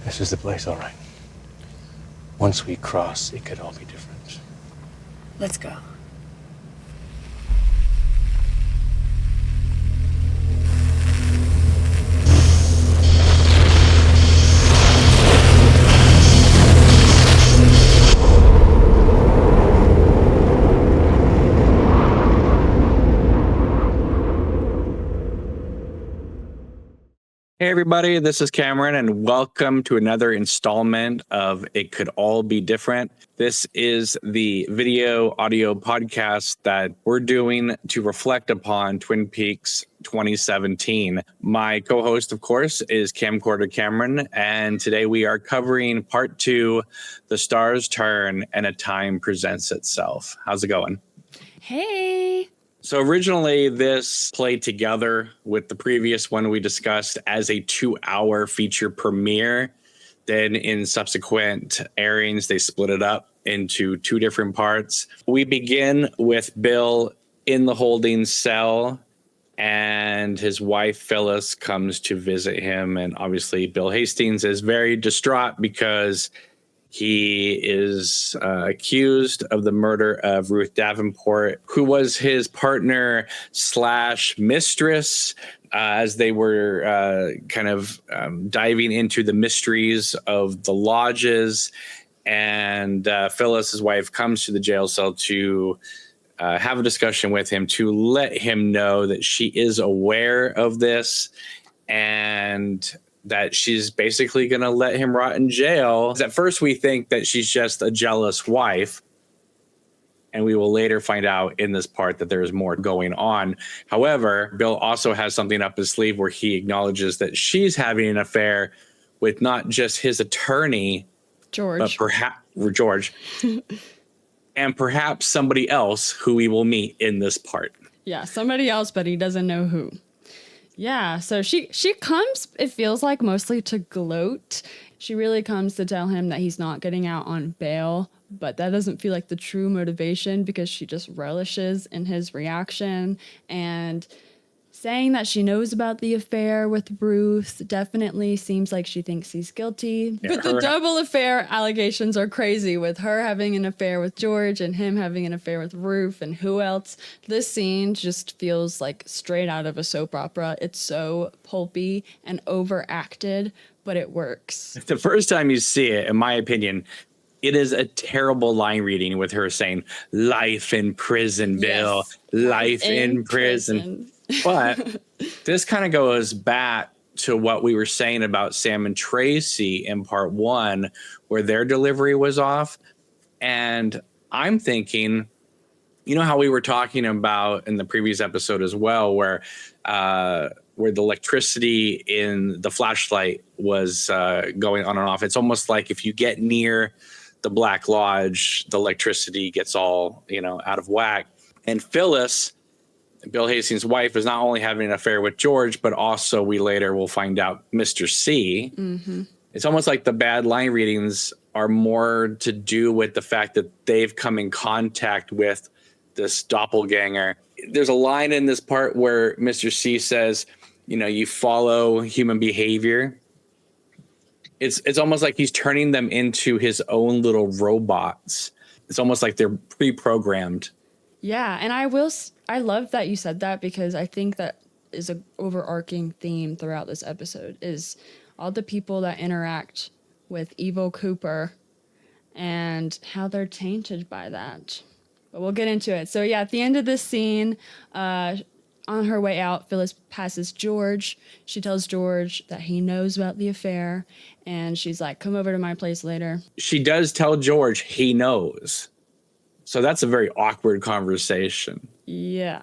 This is the place, all right. Once we cross, it could all be different. Let's go. Hey everybody, this is Cameron and welcome to another installment of It Could All Be Different. This is the video audio podcast that we're doing to reflect upon Twin Peaks 2017. My co-host, of course, is Camcorder Cameron, and today we are covering part 2, The Stars Turn and A Time Presents Itself. How's it going? Hey! So originally this played together with the previous one we discussed as a 2-hour feature premiere. Then in subsequent airings, they split it up into 2 different parts. We begin with Bill in the holding cell and his wife Phyllis comes to visit him. And obviously Bill Hastings is very distraught because he is accused of the murder of Ruth Davenport, who was his partner / mistress, as they were diving into the mysteries of the lodges. And Phyllis, his wife, comes to the jail cell to have a discussion with him to let him know that she is aware of this and that she's basically going to let him rot in jail. At first, we think that she's just a jealous wife, and we will later find out in this part that there is more going on. However, Bill also has something up his sleeve where he acknowledges that she's having an affair with not just his attorney, George, but perhaps George, and perhaps somebody else who we will meet in this part. Yeah, somebody else, but he doesn't know who. Yeah, so she comes, it feels like, mostly to gloat. She really comes to tell him that he's not getting out on bail, but that doesn't feel like the true motivation because she just relishes in his reaction. And saying that she knows about the affair with Ruth definitely seems like she thinks he's guilty. Yeah, but the double affair allegations are crazy, with her having an affair with George and him having an affair with Ruth and who else. This scene just feels like straight out of a soap opera. It's so pulpy and overacted, but it works. The first time you see it, in my opinion, it is a terrible line reading with her saying, "Life in prison, Bill, Yes. life in prison." But this kind of goes back to what we were saying about Sam and Tracy in part 1, where their delivery was off. And I'm thinking, you know how we were talking about in the previous episode as well, where the electricity in the flashlight was going on and off. It's almost like if you get near the Black Lodge, the electricity gets all, out of whack. And Phyllis, Bill Hastings' wife, is not only having an affair with George, but also we later will find out Mr. C. Mm-hmm. It's almost like the bad line readings are more to do with the fact that they've come in contact with this doppelganger. There's a line in this part where Mr. C says, you follow human behavior. It's almost like he's turning them into his own little robots. It's almost like they're pre-programmed. Yeah, and I love that you said that, because I think that is an overarching theme throughout this episode, is all the people that interact with Evil Cooper and how they're tainted by that. But we'll get into it. So yeah, at the end of this scene, on her way out, Phyllis passes George. She tells George that he knows about the affair, and she's like, "Come over to my place later." She does tell George he knows. So that's a very awkward conversation. Yeah.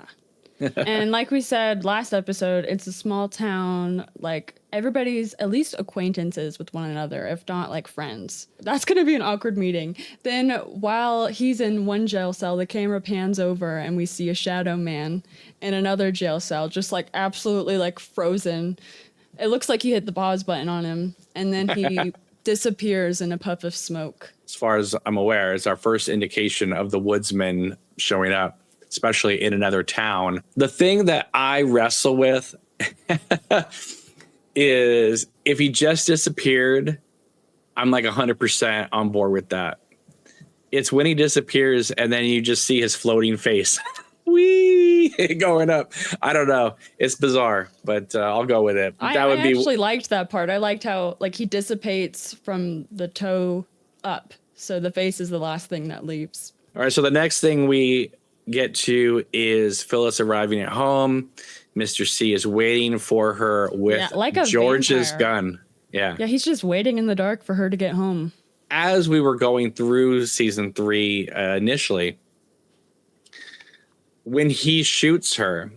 And like we said last episode, it's a small town. Like, everybody's at least acquaintances with one another, if not like friends. That's going to be an awkward meeting. Then while he's in one jail cell, the camera pans over and we see a shadow man in another jail cell, just like absolutely like frozen. It looks like he hit the pause button on him. And then he disappears in a puff of smoke. As far as I'm aware, it's our first indication of the woodsman showing up, especially in another town. The thing that I wrestle with is, if he just disappeared I'm like 100% on board with that. It's when he disappears and then you just see his floating face. Whee! Going up. I don't know. It's bizarre, but I'll go with it. I actually liked that part. I liked how like he dissipates from the toe up. So the face is the last thing that leaves. All right. So the next thing we get to is Phyllis arriving at home. Mr. C is waiting for her with like a George's vampire. gun. Yeah. Yeah, he's just waiting in the dark for her to get home. As we were going through season 3 initially, when he shoots her,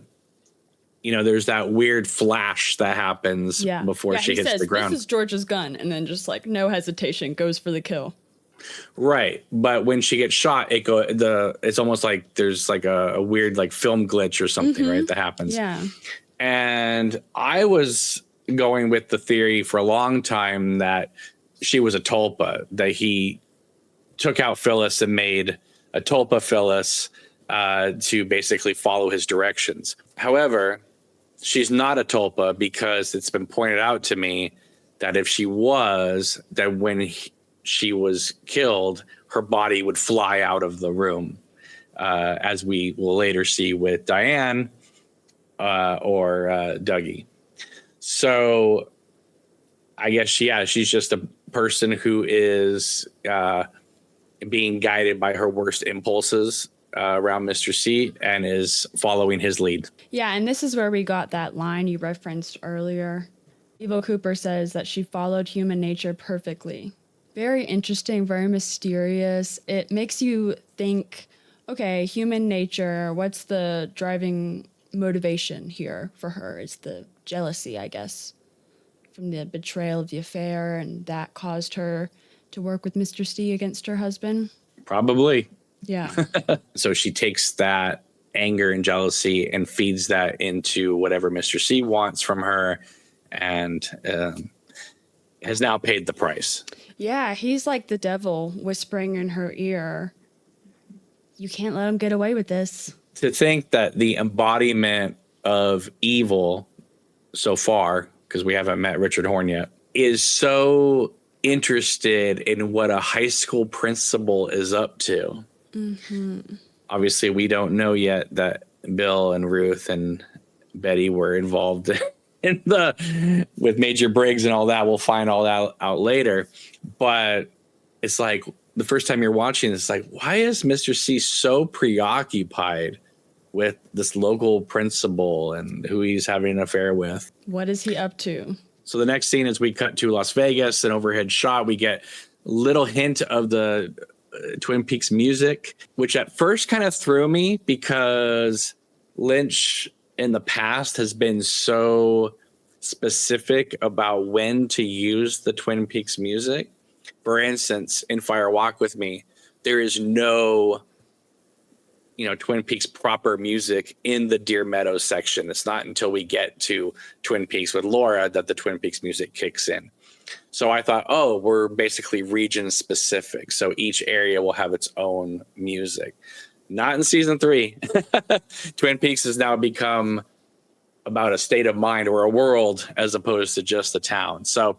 you know, there's that weird flash that happens before she hits the ground. This is George's gun, and then just like no hesitation goes for the kill. Right, but when she gets shot, it's almost like there's like a weird like film glitch or something, right? That happens. Yeah, and I was going with the theory for a long time that she was a tulpa, that he took out Phyllis and made a tulpa Phyllis to basically follow his directions. However, she's not a tulpa because it's been pointed out to me that if she was, that when she was killed, her body would fly out of the room, as we will later see with Diane or Dougie. So I guess she's just a person who is being guided by her worst impulses around Mr. C and is following his lead. Yeah, and this is where we got that line you referenced earlier. Evo Cooper says that she followed human nature perfectly. Very interesting, very mysterious. It makes you think, okay, human nature, what's the driving motivation here for her? It's the jealousy, I guess, from the betrayal of the affair, and that caused her to work with Mr. C against her husband. Probably. Yeah. So she takes that anger and jealousy and feeds that into whatever Mr. C wants from her, and has now paid the price. Yeah, he's like the devil whispering in her ear, you can't let him get away with this. To think that the embodiment of evil so far, because we haven't met Richard Horn yet, is so interested in what a high school principal is up to. Mm-hmm. Obviously, we don't know yet that Bill and Ruth and Betty were involved with Major Briggs and all that. We'll find all that out later. But it's like the first time you're watching, it's like, why is Mr. C so preoccupied with this local principal and who he's having an affair with? What is he up to? So the next scene is we cut to Las Vegas, an overhead shot. We get a little hint of the Twin Peaks music, which at first kind of threw me because Lynch in the past has been so specific about when to use the Twin Peaks music. For instance, in Fire Walk With Me, there is no, Twin Peaks proper music in the Deer Meadows section. It's not until we get to Twin Peaks with Laura that the Twin Peaks music kicks in. So I thought, we're basically region specific. So each area will have its own music. Not in season 3. Twin Peaks has now become about a state of mind or a world as opposed to just a town. So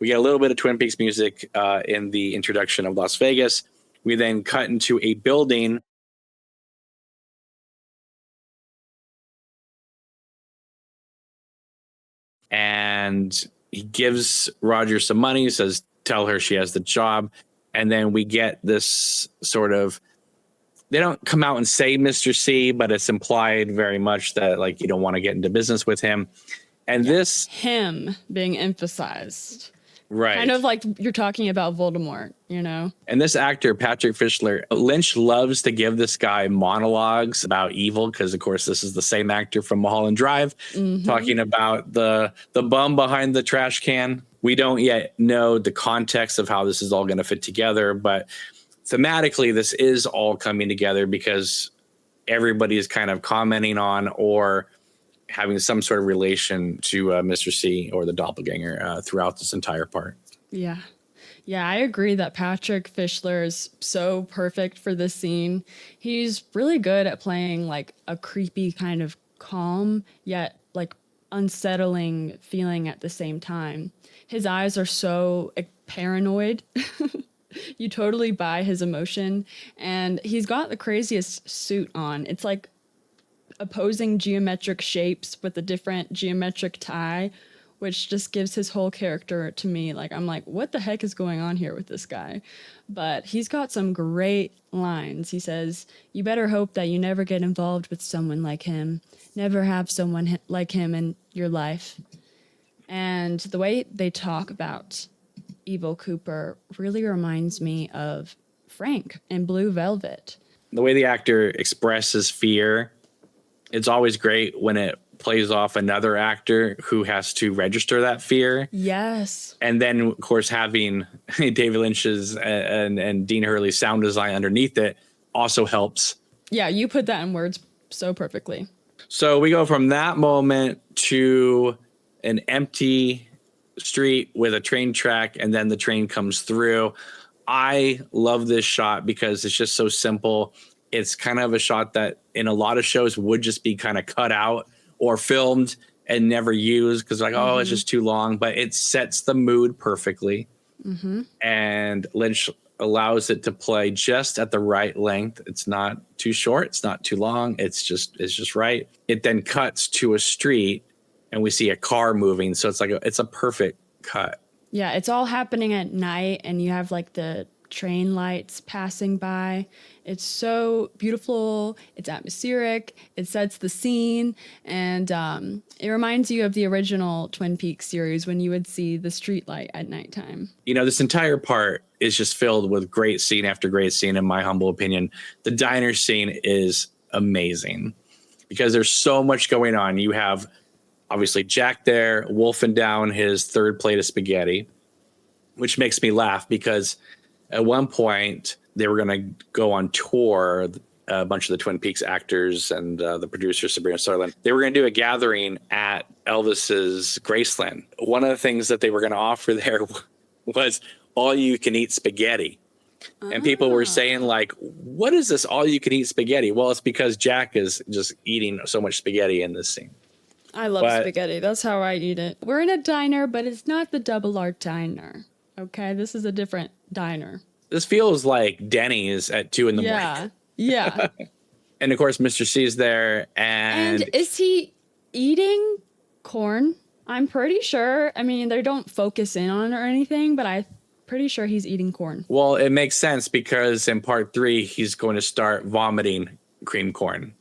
we get a little bit of Twin Peaks music in the introduction of Las Vegas. We then cut into a building. And he gives Roger some money, says, tell her she has the job. And then we get this sort of, they don't come out and say Mr. C, but it's implied very much that like you don't want to get into business with him. And this him being emphasized. Right. Kind of like you're talking about Voldemort, And this actor, Patrick Fischler, Lynch loves to give this guy monologues about evil because, of course, this is the same actor from Mulholland Drive talking about the bum behind the trash can. We don't yet know the context of how this is all going to fit together, but thematically, this is all coming together because everybody is kind of commenting on or having some sort of relation to Mr. C or the doppelganger throughout this entire part. Yeah. Yeah, I agree that Patrick Fischler is so perfect for this scene. He's really good at playing like a creepy kind of calm, yet like unsettling feeling at the same time. His eyes are so paranoid. You totally buy his emotion. And he's got the craziest suit on. It's like opposing geometric shapes with a different geometric tie, which just gives his whole character to me. Like, I'm like, what the heck is going on here with this guy? But he's got some great lines. He says, "You better hope that you never get involved with someone like him. Never have someone like him in your life." And the way they talk about Evil Cooper really reminds me of Frank in Blue Velvet. The way the actor expresses fear, it's always great when it plays off another actor who has to register that fear. Yes. And then, of course, having David Lynch's and Dean Hurley's sound design underneath it also helps. Yeah, you put that in words so perfectly. So we go from that moment to an empty street with a train track, and then the train comes through. I love this shot because it's just so simple. It's kind of a shot that in a lot of shows would just be kind of cut out or filmed and never used because like, oh, it's just too long, but it sets the mood perfectly. And Lynch allows it to play just at the right length. It's not too short. It's not too long. It's just right. It then cuts to a street and we see a car moving. So it's like, it's a perfect cut. Yeah, it's all happening at night and you have like the train lights passing by. It's so beautiful. It's atmospheric. It sets the scene. And it reminds you of the original Twin Peaks series when you would see the street light at nighttime. You know, this entire part is just filled with great scene after great scene, in my humble opinion. The diner scene is amazing because there's so much going on. You have obviously Jack there wolfing down his third plate of spaghetti, which makes me laugh because at one point they were going to go on tour, a bunch of the Twin Peaks actors and the producer Sabrina Sutherland. They were going to do a gathering at Elvis's Graceland. One of the things that they were going to offer there was all you can eat spaghetti. And people were saying like, what is this all you can eat spaghetti? Well, it's because Jack is just eating so much spaghetti in this scene. I love spaghetti. That's how I eat it. We're in a diner, but it's not the Double R diner. Okay, this is a different diner. This feels like Denny's at 2 a.m. Yeah. And of course, Mr. C is there. And is he eating corn? I'm pretty sure. I mean, they don't focus in on it or anything, but I'm pretty sure he's eating corn. Well, it makes sense because in part 3, he's going to start vomiting cream corn.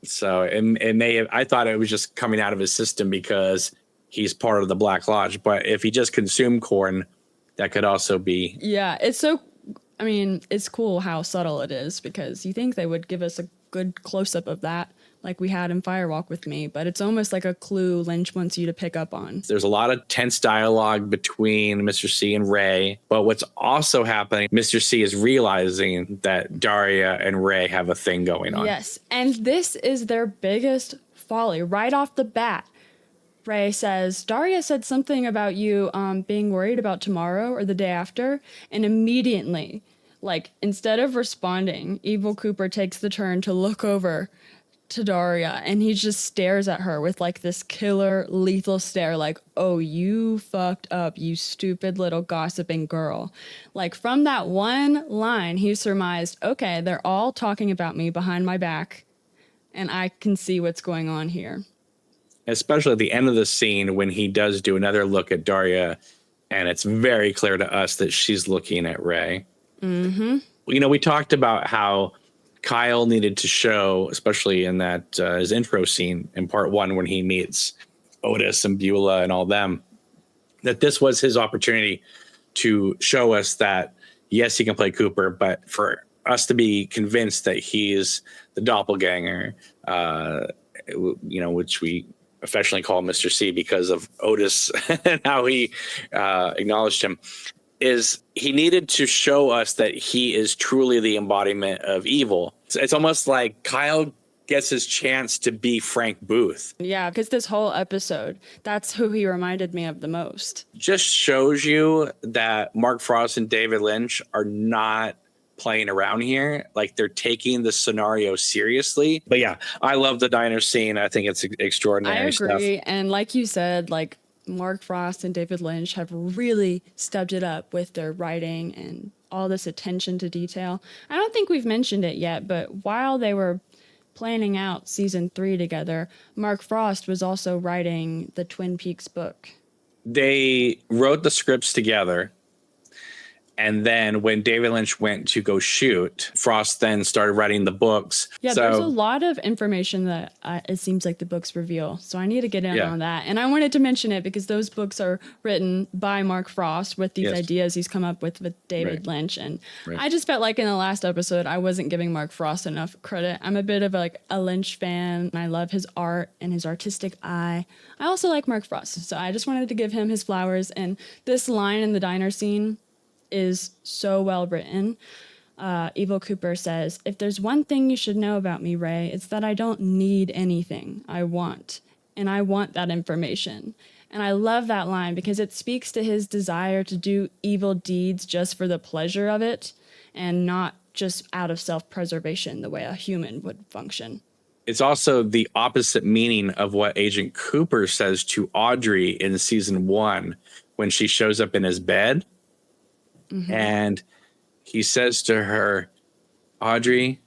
So it may have, I thought it was just coming out of his system because he's part of the Black Lodge. But if he just consumed corn, that could also be. Yeah, it's so, I mean, it's cool how subtle it is because you think they would give us a good close-up of that like we had in Firewalk with Me, but it's almost like a clue Lynch wants you to pick up on. There's a lot of tense dialogue between Mr. C and Ray, but what's also happening, Mr. C is realizing that Daria and Ray have a thing going on. Yes, and this is their biggest folly right off the bat. Ray says, Daria said something about you being worried about tomorrow or the day after, and immediately, like, instead of responding, Evil Cooper takes the turn to look over to Daria, and he just stares at her with, like, this killer, lethal stare, like, oh, you fucked up, you stupid little gossiping girl. Like, from that one line, he surmised, okay, they're all talking about me behind my back, and I can see what's going on here. Especially at the end of the scene when he does do another look at Daria, and it's very clear to us that she's looking at Ray. You know, we talked about how Kyle needed to show, especially in that his intro scene in part 1 when he meets Otis and Beulah and all them, that this was his opportunity to show us that, yes, he can play Cooper, but for us to be convinced that he's the doppelganger, you know, which we affectionately call Mr. C because of Otis and how he acknowledged him, is he needed to show us that he is truly the embodiment of evil. It's almost like Kyle gets his chance to be Frank Booth. Yeah, because this whole episode, that's who he reminded me of the most. Just shows you that Mark Frost and David Lynch are not playing around here. Like, they're taking the scenario seriously. But yeah, I love the diner scene. I think it's extraordinary stuff. I agree. And like you said, like, Mark Frost and David Lynch have really stepped it up with their writing and all this attention to detail. I don't think we've mentioned it yet, but while they were planning out season 3 together, Mark Frost was also writing the Twin Peaks book. They wrote the scripts together. And then when David Lynch went to go shoot, Frost then started writing the books. Yeah, there's a lot of information that it seems like the books reveal. So I need to get in on that. And I wanted to mention it because those books are written by Mark Frost with these ideas he's come up with David Lynch. And I just felt like in the last episode, I wasn't giving Mark Frost enough credit. I'm a bit of a Lynch fan. And I love his art and his artistic eye. I also like Mark Frost. So I just wanted to give him his flowers. And this line in the diner scene is so well written. Evil Cooper says, "If there's one thing you should know about me, Ray, it's that I don't need anything. I want. And I want that information." And I love that line because it speaks to his desire to do evil deeds just for the pleasure of it and not just out of self-preservation the way a human would function. It's also the opposite meaning of what Agent Cooper says to Audrey in season 1 when she shows up in his bed. Mm-hmm. And he says to her, "Audrey,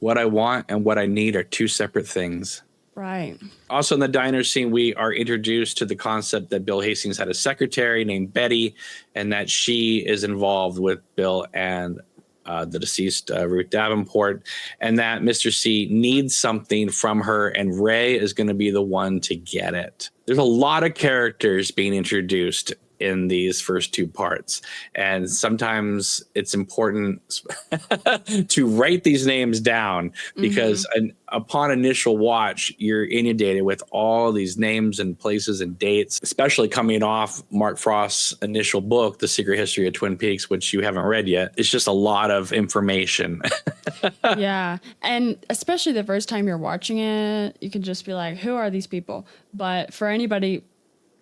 what I want and what I need are two separate things." Right. Also in the diner scene, we are introduced to the concept that Bill Hastings had a secretary named Betty and that she is involved with Bill and the deceased Ruth Davenport, and that Mr. C needs something from her and Ray is going to be the one to get it. There's a lot of characters being introduced in these first 2 parts. And sometimes it's important to write these names down because upon initial watch, you're inundated with all these names and places and dates, especially coming off Mark Frost's initial book, The Secret History of Twin Peaks, which you haven't read yet. It's just a lot of information. Yeah. And especially the first time you're watching it, you can just be like, who are these people? But for anybody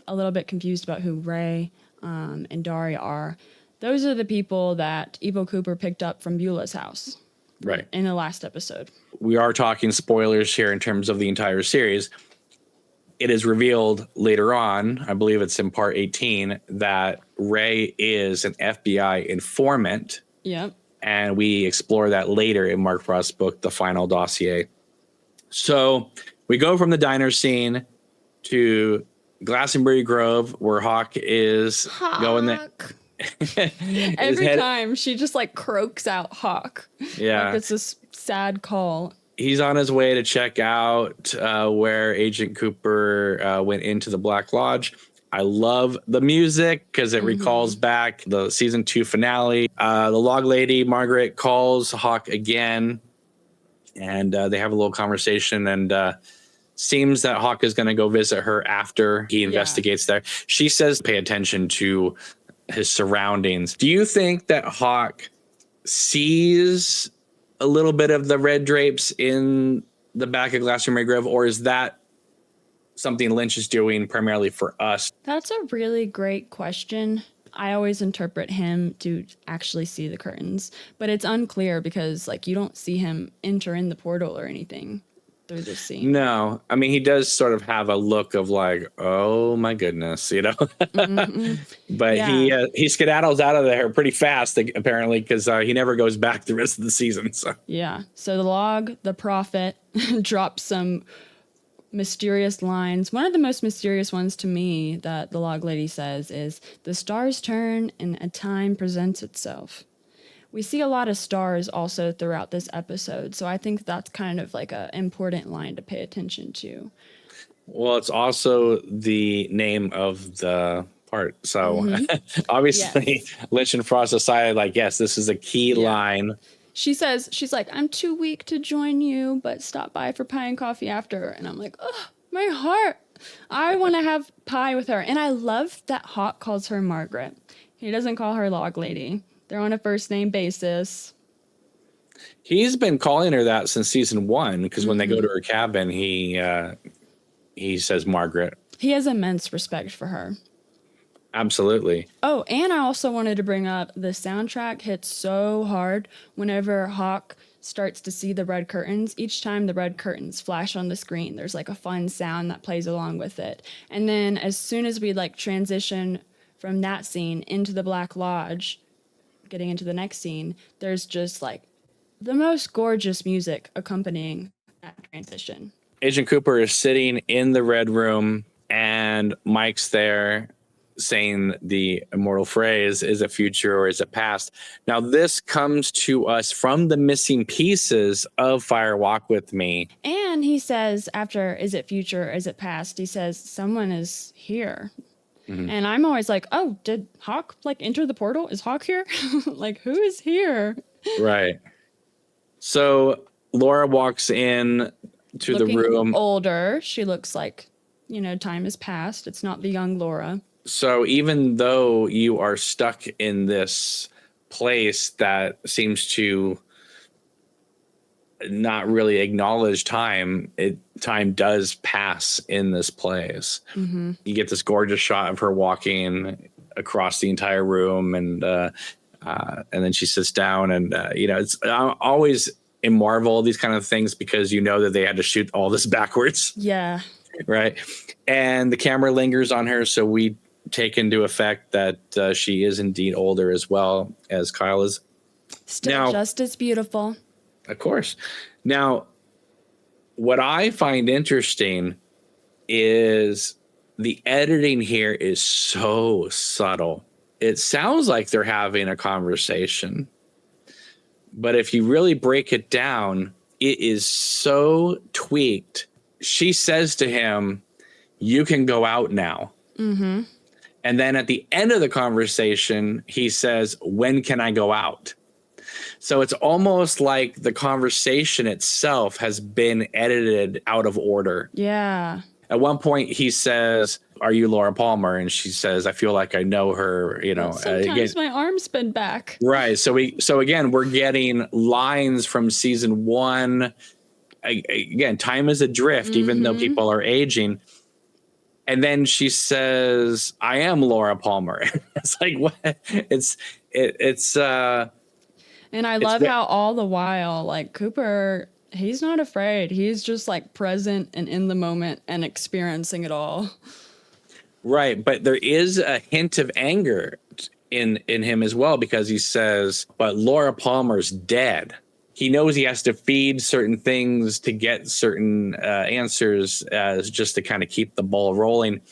a little bit confused about who Ray and Daria are, those are the people that Evil Cooper picked up from Beulah's house. Right. In the last episode. We are talking spoilers here in terms of the entire series. It is revealed later on, I believe it's in part 18, that Ray is an FBI informant. Yep. And we explore that later in Mark Frost's book, The Final Dossier. So we go from the diner scene to Glastonbury Grove, where Hawk is going there. Every time she just like croaks out Hawk. Yeah. Like it's this sad call. He's on his way to check out where Agent Cooper went into the Black Lodge. I love the music because it recalls back the season 2 finale. The log lady, Margaret, calls Hawk again and they have a little conversation and seems that Hawk is going to go visit her after he investigates there. She says, pay attention to his surroundings. Do you think that Hawk sees a little bit of the red drapes in the back of Glastonbury Grove, or is that something Lynch is doing primarily for us? That's a really great question. I always interpret him to actually see the curtains, but it's unclear because like you don't see him enter in the portal or anything through this scene. No, I mean, he does sort of have a look of like, oh my goodness, you know, but he skedaddles out of there pretty fast, apparently, because he never goes back the rest of the season. So yeah. So the prophet drops some mysterious lines. One of the most mysterious ones to me that the log lady says is, "The stars turn and a time presents itself." We see a lot of stars also throughout this episode, so I think that's kind of like an important line to pay attention to. Well, it's also the name of the part. So obviously Lynch and Frost decided like, yes, this is a key line. She says, she's like, "I'm too weak to join you, but stop by for pie and coffee after." And I'm like, oh, my heart. I want to have pie with her. And I love that Hawk calls her Margaret. He doesn't call her log lady. They're on a first name basis. He's been calling her that since season 1, because when they go to her cabin, he says Margaret. He has immense respect for her. Absolutely. Oh, and I also wanted to bring up the soundtrack hits so hard whenever Hawk starts to see the red curtains, each time the red curtains flash on the screen, there's like a fun sound that plays along with it. And then as soon as we like transition from that scene into the Black Lodge, getting into the next scene, there's just like the most gorgeous music accompanying that transition. Agent Cooper is sitting in the red room, and Mike's there saying the immortal phrase, is it future or is it past? Now, this comes to us from the missing pieces of Fire Walk With Me. And he says, after, is it future or is it past? He says, someone is here. Mm-hmm. And I'm always like, oh, did Hawk like enter the portal? Is Hawk here? Like, who is here? Right. So Laura walks in to the room. Older. She looks like, time has passed. It's not the young Laura. So even though you are stuck in this place that seems to not really acknowledge time, time does pass in this place. Mm-hmm. You get this gorgeous shot of her walking across the entire room, and then she sits down, and it's always in Marvel, these kind of things, because that they had to shoot all this backwards. Yeah. Right. And the camera lingers on her, so we take into effect that she is indeed older as well as Kyle is. Still just as beautiful. Of course. Now, what I find interesting is the editing here is so subtle. It sounds like they're having a conversation, but if you really break it down, it is so tweaked. She says to him, "You can go out now." Mm-hmm. And then at the end of the conversation, he says, "When can I go out?" So it's almost like the conversation itself has been edited out of order. Yeah. At one point, he says, "Are you Laura Palmer?" And she says, "I feel like I know her." Sometimes my arm's been back. Right. So again, we're getting lines from season 1. Again, time is adrift, even though people are aging. And then she says, "I am Laura Palmer." It's like, what? It's and I love how all the while, like, Cooper, he's not afraid. He's just like present and in the moment and experiencing it all. Right. But there is a hint of anger in him as well, because he says, "But Laura Palmer's dead." He knows he has to feed certain things to get certain answers, just to kind of keep the ball rolling.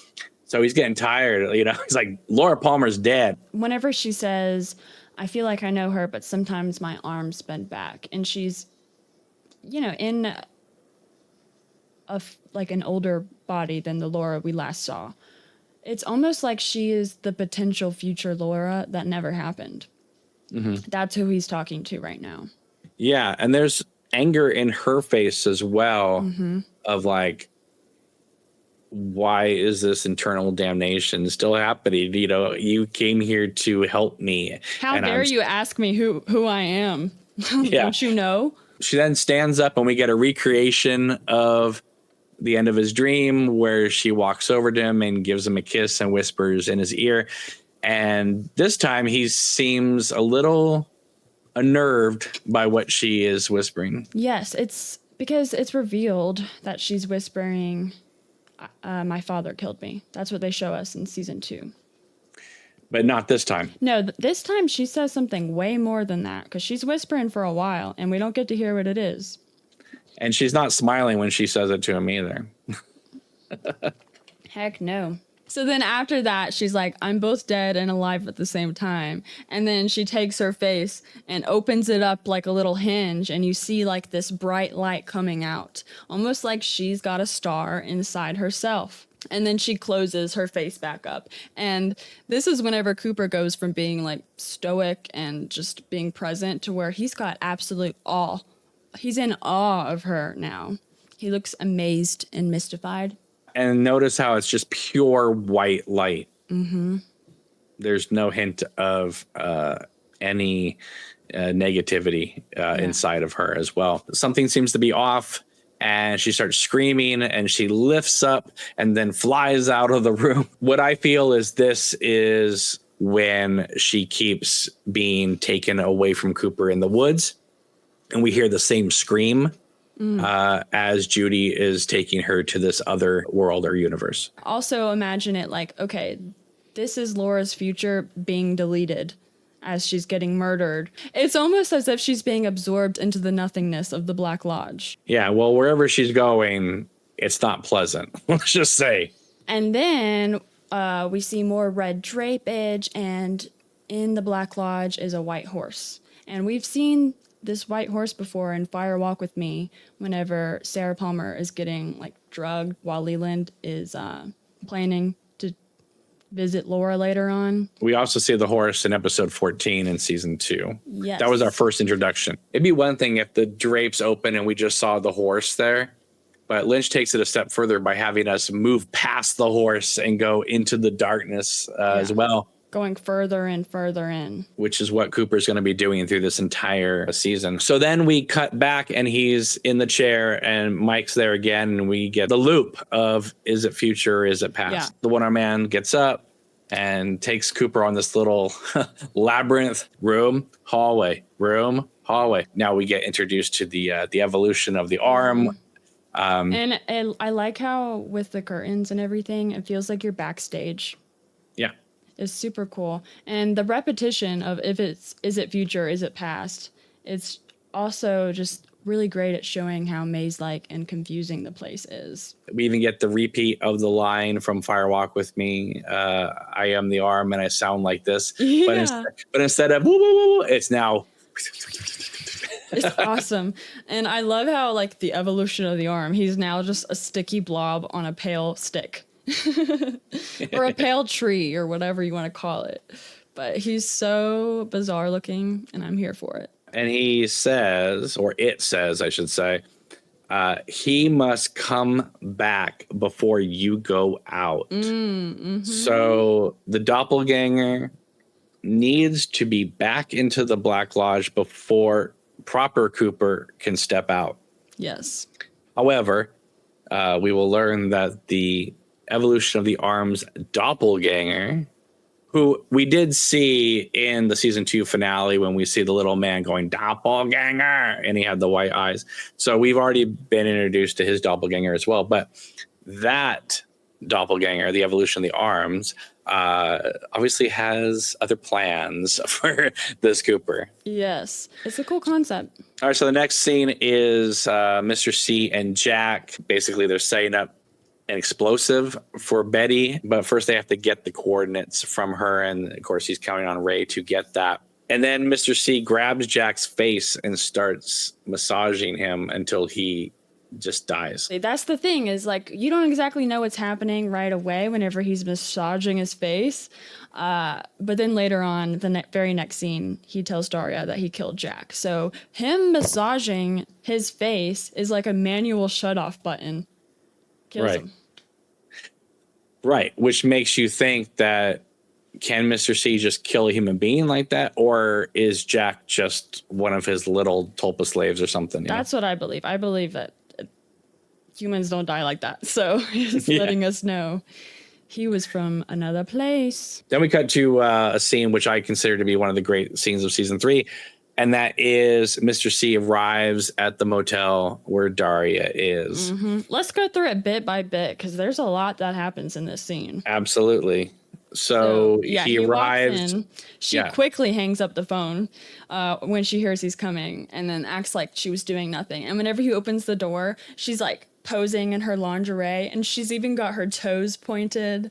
So he's getting tired. He's like, Laura Palmer's dead. Whenever she says, "I feel like I know her, but sometimes my arms bend back," and she's, in like an older body than the Laura we last saw, it's almost like she is the potential future Laura that never happened. Mm-hmm. That's who he's talking to right now. Yeah, and there's anger in her face as well, of like, why is this internal damnation still happening? You came here to help me. How dare you ask me who I am? Yeah. Don't you know? She then stands up, and we get a recreation of the end of his dream, where she walks over to him and gives him a kiss and whispers in his ear. And this time he seems a little unnerved by what she is whispering. Yes, it's because it's revealed that she's whispering, "My father killed me." That's what they show us in season 2. But not this time. No, this time she says something way more than that, because she's whispering for a while and we don't get to hear what it is. And she's not smiling when she says it to him either. Heck no. So then after that, she's like, "I'm both dead and alive at the same time." And then she takes her face and opens it up like a little hinge, and you see like this bright light coming out, almost like she's got a star inside herself. And then she closes her face back up. And this is whenever Cooper goes from being like stoic and just being present to where he's got absolute awe. He's in awe of her now. He looks amazed and mystified. And notice how it's just pure white light. Mm-hmm. There's no hint of any negativity inside of her as well. Something seems to be off, and she starts screaming, and she lifts up and then flies out of the room. What I feel is this is when she keeps being taken away from Cooper in the woods. And we hear the same scream as Judy is taking her to this other world or universe. Also imagine it like, okay, this is Laura's future being deleted as she's getting murdered. It's almost as if she's being absorbed into the nothingness of the Black Lodge. Yeah, well, wherever she's going, it's not pleasant. Let's just say. And then we see more red drapage, and in the Black Lodge is a white horse. And we've seen this white horse before in Fire Walk with Me, whenever Sarah Palmer is getting like drugged while Leland is planning to visit Laura later on. We also see the horse in episode 14 in season 2. Yes. That was our first introduction. It'd be one thing if the drapes open and we just saw the horse there, but Lynch takes it a step further by having us move past the horse and go into the darkness as well. Going further and further in. Which is what Cooper's going to be doing through this entire season. So then we cut back and he's in the chair and Mike's there again. And we get the loop of, is it future or is it past? Yeah. The one-armed man gets up and takes Cooper on this little labyrinth room, hallway. Now we get introduced to the evolution of the arm. And I like how with the curtains and everything, it feels like you're backstage. Yeah. Is super cool. And the repetition of is it future, is it past? It's also just really great at showing how maze-like and confusing the place is. We even get the repeat of the line from Fire Walk with Me. I am the arm and I sound like this. Yeah. But instead of woo, woo, woo, woo, it's now. It's awesome. And I love how like the evolution of the arm, he's now just a sticky blob on a pale stick. Or a pale tree or whatever you want to call it. But he's so bizarre looking and I'm here for it. And he says, or it says, I should say, he must come back before you go out. So the doppelganger needs to be back into the Black Lodge before proper Cooper can step out. Yes. However, we will learn that the evolution of the arm's doppelganger, who we did see in the season 2 finale when we see the little man going doppelganger and he had the white eyes. So we've already been introduced to his doppelganger as well. But that doppelganger, the evolution of the arms, obviously has other plans for this Cooper. Yes. It's a cool concept. All right. So the next scene is Mr. C and Jack. Basically, they're setting up an explosive for Betty, but first they have to get the coordinates from her, and of course he's counting on Ray to get that. And then Mr. C grabs Jack's face and starts massaging him until he just dies. That's the thing, is like you don't exactly know what's happening right away whenever he's massaging his face, but then later on, the very next scene, he tells Daria that he killed Jack. So him massaging his face is like a manual shutoff button. Kills him. Right, which makes you think that can Mr. C just kill a human being like that? Or is Jack just one of his little tulpa slaves or something? That's what I believe. I believe that humans don't die like that. So he's letting us know he was from another place. Then we cut to a scene which I consider to be one of the great scenes of season 3. And that is Mr. C arrives at the motel where Daria is. Let's go through it bit by bit because there's a lot that happens in this scene. Absolutely. So he arrives. In, she quickly hangs up the phone when she hears he's coming and then acts like she was doing nothing. And whenever he opens the door, she's like posing in her lingerie and she's even got her toes pointed.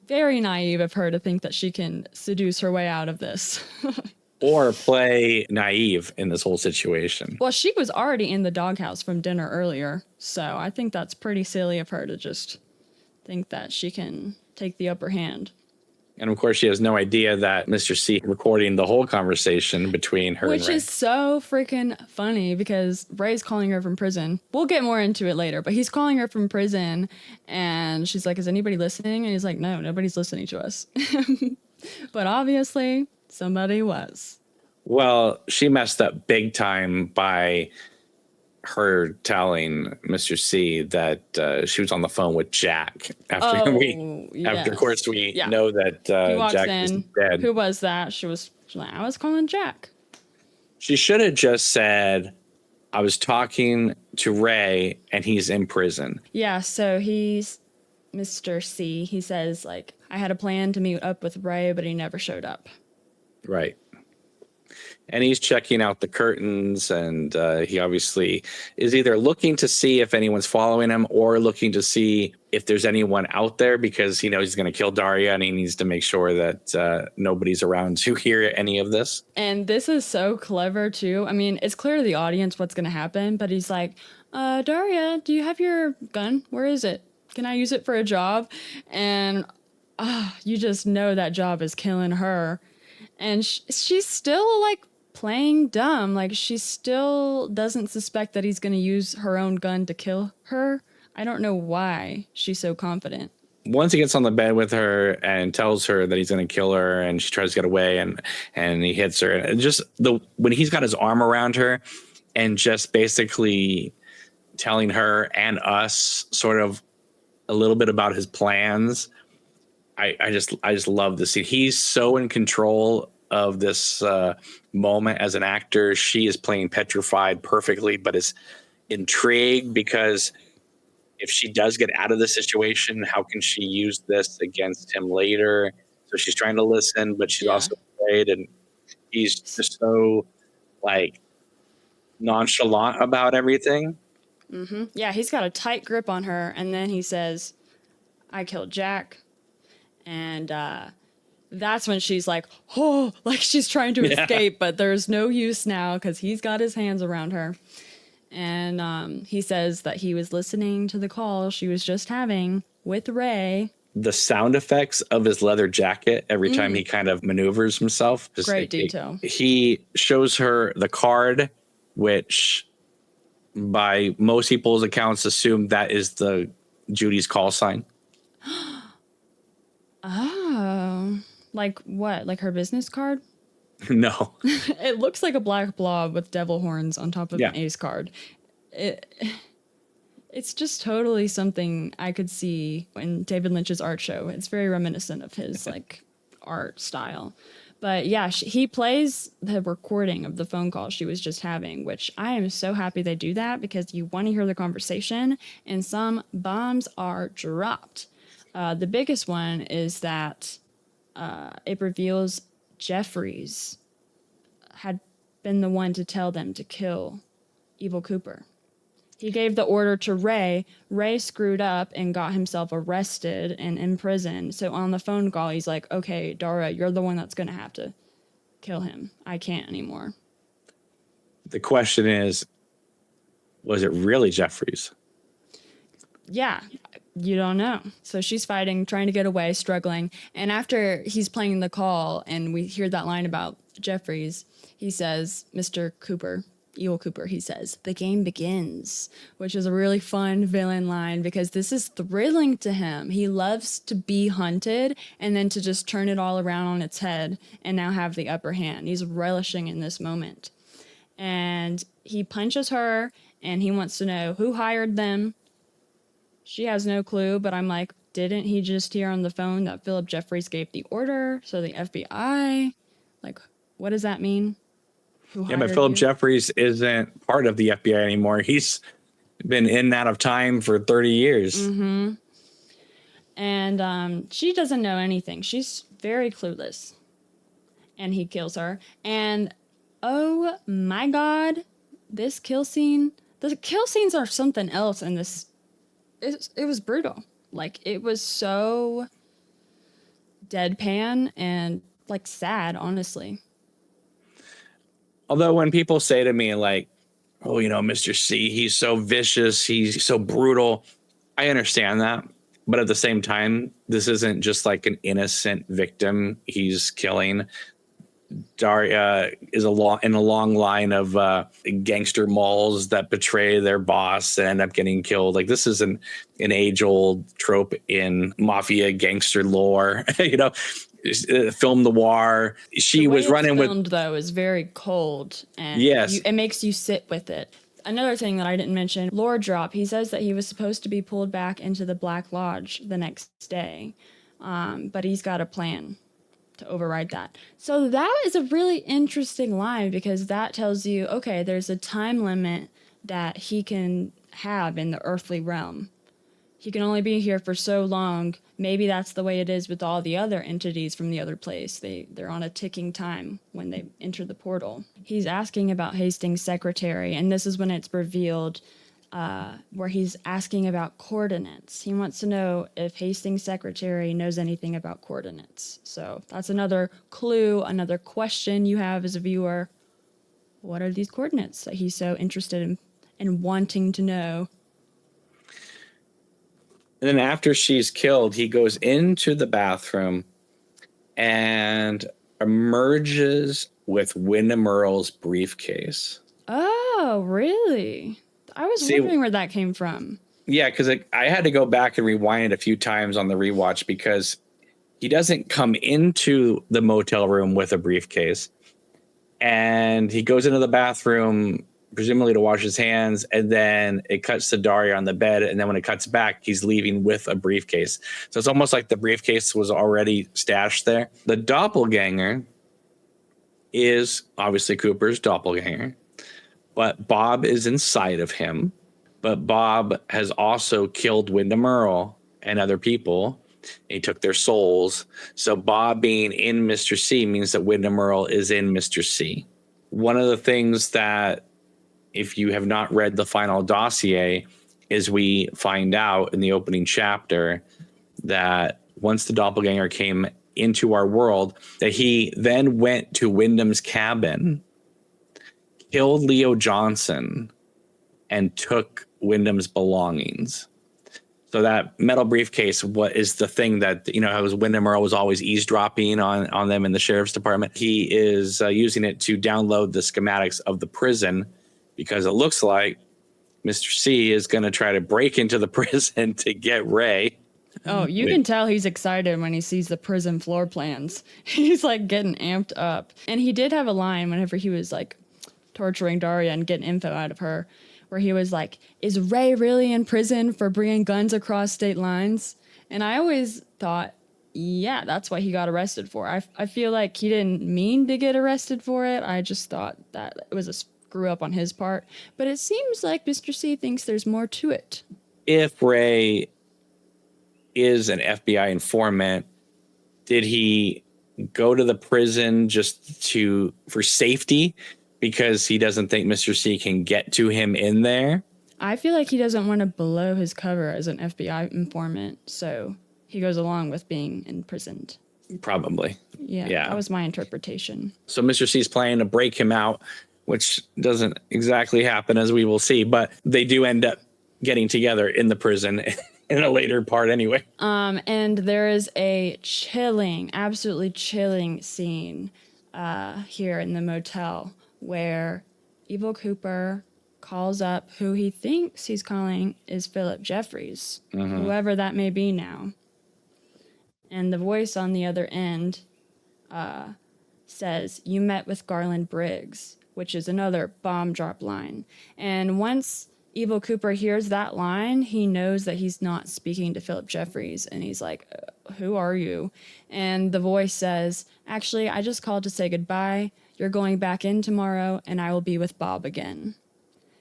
Very naive of her to think that she can seduce her way out of this. Or play naive in this whole situation. Well, she was already in the doghouse from dinner earlier, so I think that's pretty silly of her to just think that she can take the upper hand. And of course, she has no idea that Mr. C recording the whole conversation between her and Ray. Which is so freaking funny because Ray's calling her from prison. We'll get more into it later, but he's calling her from prison and she's like, is anybody listening? And he's like, no, nobody's listening to us. But obviously, somebody was. Well, she messed up big time by her telling Mr. C that she was on the phone with Jack after of course we know that Jack is dead. Who was that? She was like, I was calling Jack. She should have just said, I was talking to Ray and he's in prison. Yeah, so he's Mr. C. He says, like, I had a plan to meet up with Ray, but he never showed up. Right. And he's checking out the curtains, and he obviously is either looking to see if anyone's following him or looking to see if there's anyone out there, because he knows he's going to kill Daria and he needs to make sure that nobody's around to hear any of this. And this is so clever, too. I mean, it's clear to the audience what's going to happen, but he's like, Daria, do you have your gun? Where is it? Can I use it for a job? And you just know that job is killing her. And she's still, like, playing dumb. Like, she still doesn't suspect that he's going to use her own gun to kill her. I don't know why she's so confident. Once he gets on the bed with her and tells her that he's going to kill her, and she tries to get away, and he hits her, and just when he's got his arm around her and just basically telling her and us sort of a little bit about his plans, I just love this scene. He's so in control of this moment as an actor. She is playing petrified perfectly, but is intrigued because if she does get out of the situation, how can she use this against him later? So she's trying to listen, but she's also afraid, and he's just so like nonchalant about everything. Mm-hmm. Yeah, he's got a tight grip on her, and then he says, I killed Jack. And that's when she's like, oh, like she's trying to escape, but there's no use now because he's got his hands around her. And he says that he was listening to the call she was just having with Ray. The sound effects of his leather jacket every time he kind of maneuvers himself. Great detail. He shows her the card, which by most people's accounts assume that is the Judy's call sign. Oh, like what? Like her business card? No. It looks like a black blob with devil horns on top of an ace card. It's just totally something I could see in David Lynch's art show. It's very reminiscent of his like art style. But yeah, he plays the recording of the phone call she was just having, which I am so happy they do that because you want to hear the conversation and some bombs are dropped. The biggest one is that it reveals Jeffries had been the one to tell them to kill Evil Cooper. He gave the order to Ray. Ray screwed up and got himself arrested and imprisoned. So on the phone call, he's like, okay, Dara, you're the one that's going to have to kill him. I can't anymore. The question is, was it really Jeffries? Yeah, you don't know. So she's fighting, trying to get away, struggling. And after he's playing the call and we hear that line about Jeffries, he says, Mr. Cooper, Evil Cooper, he says, the game begins, which is a really fun villain line because this is thrilling to him. He loves to be hunted and then to just turn it all around on its head and now have the upper hand. He's relishing in this moment. And he punches her and he wants to know who hired them. She has no clue, but I'm like, didn't he just hear on the phone that Philip Jeffries gave the order? So the FBI, like, what does that mean? Yeah, but Philip Jeffries isn't part of the FBI anymore. He's been in and out of time for 30 years. Mm-hmm. And she doesn't know anything. She's very clueless. And he kills her. And oh my God, this kill scene. The kill scenes are something else in this. It was brutal. Like, it was so deadpan and, like, sad, honestly. Although when people say to me, like, oh, you know, Mr. C, he's so vicious, he's so brutal, I understand that. But at the same time, this isn't just like an innocent victim he's killing. Daria is in a long line of gangster moles that betray their boss and end up getting killed. Like, this is an age-old trope in mafia gangster lore. You know, film noir. She was running with. Filmed though is very cold, and yes, it makes you sit with it. Another thing that I didn't mention, lore drop. He says that he was supposed to be pulled back into the Black Lodge the next day, but he's got a plan. to override that. So that is a really interesting line because that tells you, okay, there's a time limit that he can have in the earthly realm. He can only be here for so long. Maybe that's the way it is with all the other entities from the other place. They're on a ticking time when they enter the portal. He's asking about Hastings' secretary, and this is when it's revealed where he's asking about coordinates. He wants to know if Hastings' secretary knows anything about coordinates. So that's another clue, another question you have as a viewer. What are these coordinates that he's so interested in wanting to know? And then after she's killed, he goes into the bathroom and emerges with Wyndham Earle's briefcase. Oh, really? I was wondering where that came from. Yeah, because I had to go back and rewind it a few times on the rewatch because he doesn't come into the motel room with a briefcase. And he goes into the bathroom, presumably to wash his hands, and then it cuts to Daria on the bed. And then when it cuts back, he's leaving with a briefcase. So it's almost like the briefcase was already stashed there. The doppelganger is obviously Cooper's doppelganger, but Bob is inside of him. But Bob has also killed Wyndham Earle and other people. He took their souls. So Bob being in Mr. C means that Wyndham Earle is in Mr. C. One of the things that, if you have not read the final dossier, is we find out in the opening chapter that once the doppelganger came into our world, that he then went to Wyndham's cabin, killed Leo Johnson, and took Wyndham's belongings. So that metal briefcase, what is the thing that, how Wyndham Earle was always eavesdropping on them in the sheriff's department. He is using it to download the schematics of the prison because it looks like Mr. C is going to try to break into the prison to get Ray. Oh, you can tell he's excited when he sees the prison floor plans. He's like getting amped up. And he did have a line whenever he was like torturing Daria and getting info out of her, where he was like, is Ray really in prison for bringing guns across state lines? And I always thought, yeah, that's what he got arrested for. I feel like he didn't mean to get arrested for it. I just thought that it was a screw up on his part. But it seems like Mr. C thinks there's more to it. If Ray is an FBI informant, did he go to the prison just for safety? Because he doesn't think Mr. C can get to him in there? I feel like he doesn't want to blow his cover as an FBI informant, so he goes along with being imprisoned. Probably. Yeah, that was my interpretation. So Mr. C's planning to break him out, which doesn't exactly happen, as we will see, but they do end up getting together in the prison in a later part anyway. And there is a absolutely chilling scene here in the motel, where Evil Cooper calls up who he thinks he's calling is Philip Jeffries, whoever that may be now. And the voice on the other end says, "You met with Garland Briggs," which is another bomb drop line. And once Evil Cooper hears that line, he knows that he's not speaking to Philip Jeffries. And he's like, who are you? And the voice says, actually, I just called to say goodbye. You're going back in tomorrow, and I will be with Bob again.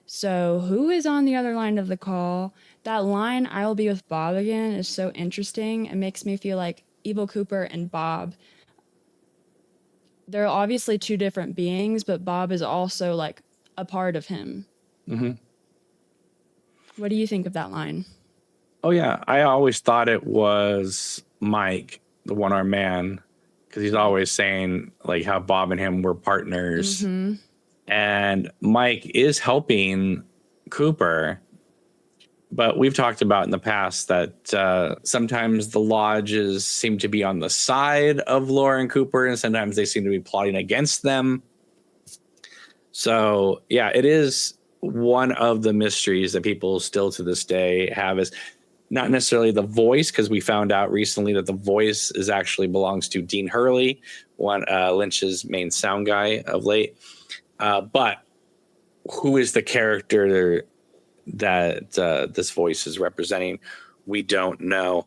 So who is on the other line of the call? That line, I will be with Bob again, is so interesting. It makes me feel like Evil Cooper and Bob, they're obviously two different beings, but Bob is also like a part of him. Mm-hmm. What do you think of that line? Oh, yeah. I always thought it was Mike, the one-armed man, because he's always saying like how Bob and him were partners. Mm-hmm. And Mike is helping Cooper. But we've talked about in the past that sometimes the lodges seem to be on the side of Laura and Cooper, and sometimes they seem to be plotting against them. So, yeah, it is one of the mysteries that people still to this day have, is not necessarily the voice, because we found out recently that the voice actually belongs to Dean Hurley, Lynch's main sound guy of late. But who is the character that this voice is representing? We don't know.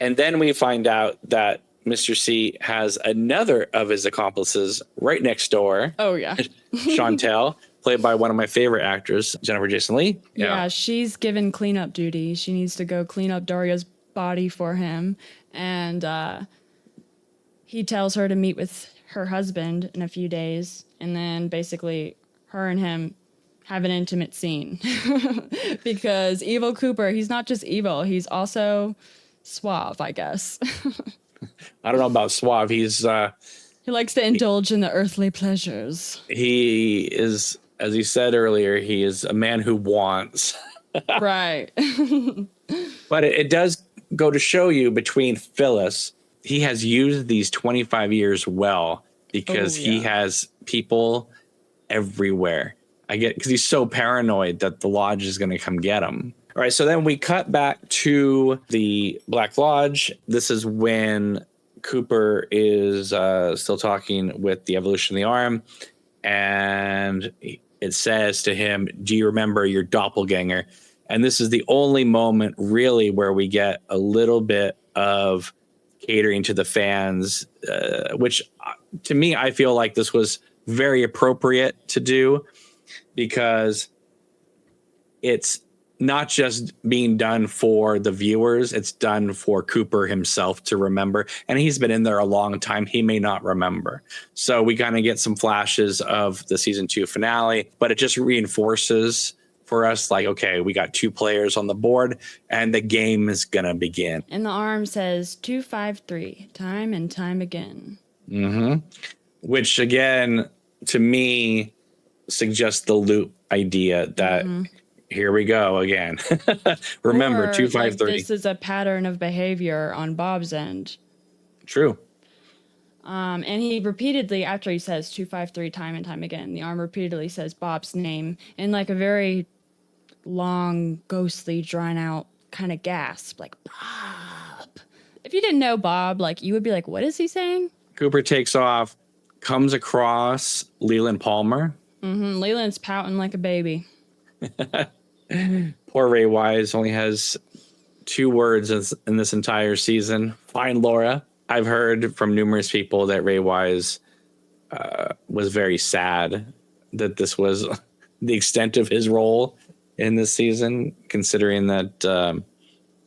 And then we find out that Mr. C has another of his accomplices right next door. Oh, yeah. Chantel, played by one of my favorite actors, Jennifer Jason Leigh. Yeah, she's given cleanup duty. She needs to go clean up Dario's body for him. And he tells her to meet with her husband in a few days. And then basically her and him have an intimate scene. Because Evil Cooper, he's not just evil, he's also suave, I guess. I don't know about suave. He's He likes to indulge in the earthly pleasures. he is, as he said earlier, he is a man who wants. Right. But it does go to show you between Phyllis, he has used these 25 years well because he has people everywhere. I get because he's so paranoid that the lodge is going to come get him. All right, so then we cut back to the Black Lodge. This is when Cooper is still talking with the evolution of the arm, and it says to him, "Do you remember your doppelganger?" And this is the only moment really where we get a little bit of catering to the fans, which to me, I feel like this was very appropriate to do because it's not just being done for the viewers, it's done for Cooper himself to remember. And he's been in there a long time. He may not remember. So we kind of get some flashes of the season 2 finale, but it just reinforces for us, like, okay, we got 2 players on the board and the game is going to begin. And the arm says 253, time and time again. Mm-hmm. Which, again, to me, suggests the loop idea that here we go again. Remember, Or, 253. Like, this is a pattern of behavior on Bob's end. True. And he repeatedly, after he says 253 time and time again, the arm repeatedly says Bob's name in like a very long, ghostly, drawn out kind of gasp, like Bob. If you didn't know Bob, like you would be like, what is he saying? Cooper takes off, comes across Leland Palmer. Leland's pouting like a baby. Poor Ray Wise only has 2 words in this entire season. Fine, Laura. I've heard from numerous people that Ray Wise was very sad that this was the extent of his role in this season, considering that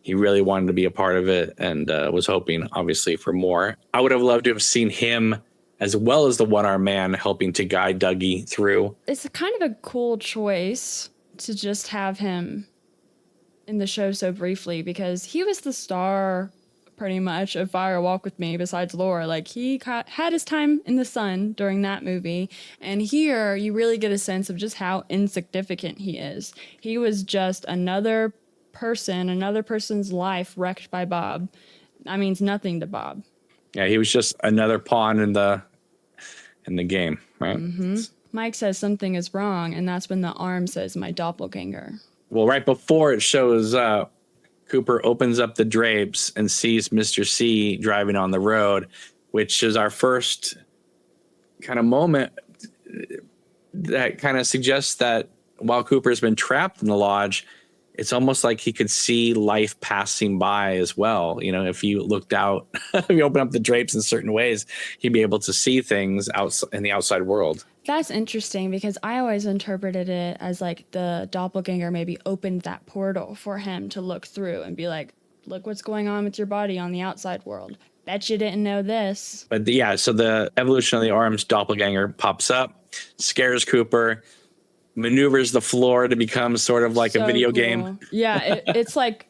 he really wanted to be a part of it and was hoping, obviously, for more. I would have loved to have seen him as well as the one-armed man helping to guide Dougie through. It's kind of a cool choice to just have him in the show so briefly because he was the star pretty much of Fire Walk With Me besides Laura. Like he had his time in the sun during that movie, and here you really get a sense of just how insignificant he is. He was just another person's life wrecked by Bob. That means nothing to Bob. Yeah, he was just another pawn in the game, right? Mike says something is wrong, and that's when the arm says my doppelganger. Well, right before it shows up, Cooper opens up the drapes and sees Mr. C driving on the road, which is our first kind of moment that kind of suggests that while Cooper's been trapped in the lodge, it's almost like he could see life passing by as well. You know, if you looked out, if you open up the drapes in certain ways, he'd be able to see things out in the outside world. That's interesting because I always interpreted it as like the doppelganger maybe opened that portal for him to look through and be like, look what's going on with your body on the outside world. Bet you didn't know this. But yeah, so the evolution of the arm's doppelganger pops up, scares Cooper, maneuvers the floor to become sort of like a video game. Yeah, it's like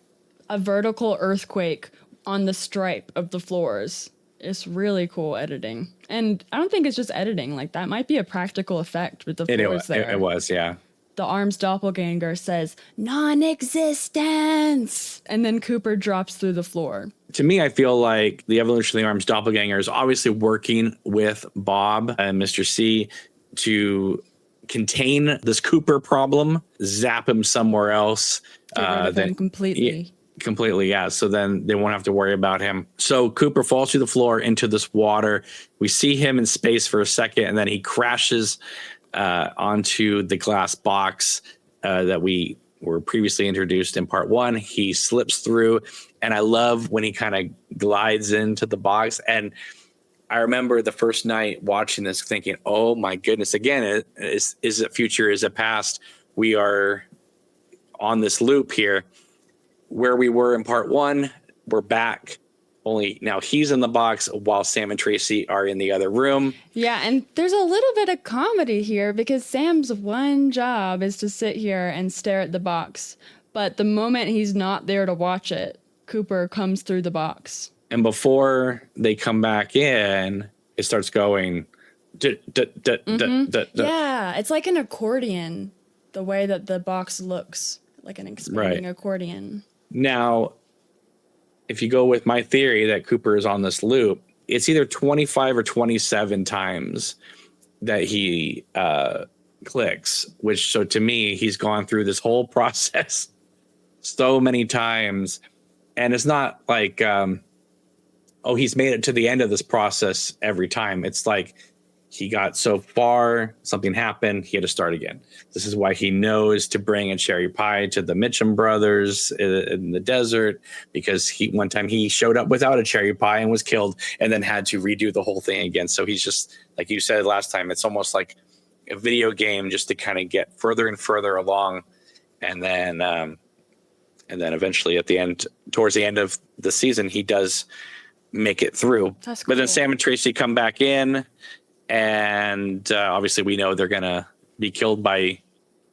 a vertical earthquake on the stripe of the floors. It's really cool editing. And I don't think it's just editing. Like, that might be a practical effect with the floors there. It was, yeah. The arm's doppelganger says, non-existence! And then Cooper drops through the floor. To me, I feel like the evolution of the arm's doppelganger is obviously working with Bob and Mr. C to contain this Cooper problem, zap him somewhere else. Get rid of him completely. Completely, yeah. So then they won't have to worry about him. So Cooper falls through the floor into this water. We see him in space for a second, and then he crashes onto the glass box that we were previously introduced in part 1. He slips through, and I love when he kind of glides into the box. And I remember the first night watching this thinking, oh my goodness, again, is it future? Is it past? We are on this loop here. Where we were in part 1, we're back. Only now he's in the box while Sam and Tracy are in the other room. Yeah, and there's a little bit of comedy here because Sam's one job is to sit here and stare at the box. But the moment he's not there to watch it, Cooper comes through the box. And before they come back in, it starts going. Yeah, it's like an accordion, the way that the box looks, like an expanding accordion. Now, if you go with my theory that Cooper is on this loop, it's either 25 or 27 times that he clicks, which, so to me, he's gone through this whole process so many times. And it's not like, he's made it to the end of this process every time. It's like he got so far, something happened, he had to start again. This is why he knows to bring a cherry pie to the Mitchum brothers in the desert, because one time he showed up without a cherry pie and was killed and then had to redo the whole thing again. So he's just, like you said last time, it's almost like a video game just to kind of get further and further along. And then eventually at the end, towards the end of the season, he does make it through. That's cool. But then Sam and Tracy come back in. And obviously we know they're going to be killed by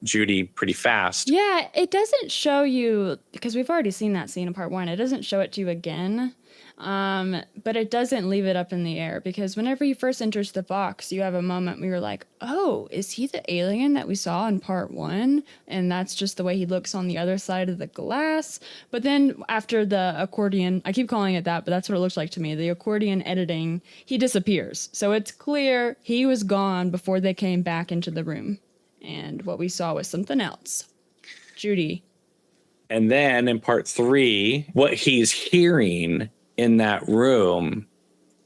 Judy pretty fast. Yeah, it doesn't show you, because we've already seen that scene in part 1. It doesn't show it to you again. But it doesn't leave it up in the air, because whenever he first enters the box, you have a moment where you're like, oh, is he the alien that we saw in part 1? And that's just the way he looks on the other side of the glass. But then after the accordion, I keep calling it that, but that's what it looks like to me, the accordion editing, he disappears. So it's clear he was gone before they came back into the room. And what we saw was something else. Judy. And then in part 3, what he's hearing in that room